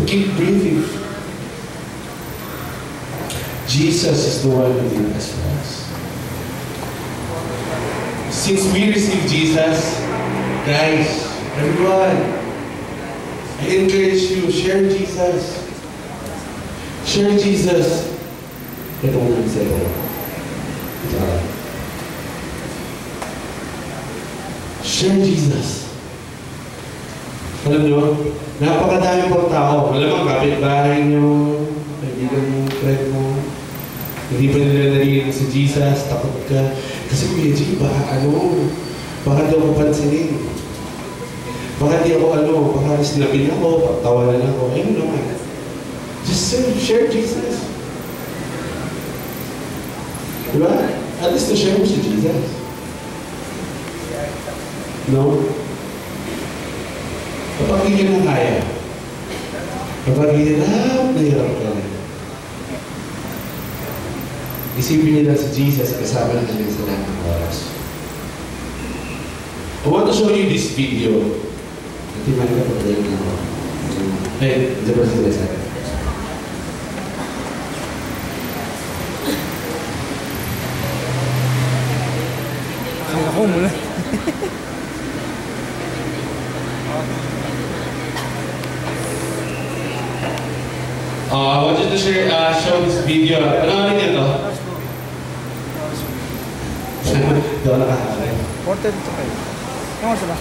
keep breathing. Jesus is the one who did this for us. Since we received Jesus, guys, everyone, I encourage you, share Jesus. Share Jesus. Ito mo lang sa'yo. Share Jesus. Alam nyo, napakadami pang tao. Alam mo, kapit-bahay nyo, kaibigan mo, friend mo, hindi pa nila narinig sa Jesus, takot ka. Kasi Kuya G, baka di ako pansinin. Baka di ako baka sinabin ako, pagtawanan ako. Ayun naman. Just share Jesus. Diba? At least na-share mo si Jesus. No? Kapag hindi ka na kaya, kapag hirap ka na, isipin nila si Jesus kasama na kanyang sa lahat ng oras. I want to show you this video. Hindi man ka pagdating na ako. Hey, the person is like, ako muna. I want you to show this video. Ano niyo to? Daw nakakakay. Ported ito kayo. Ano sila?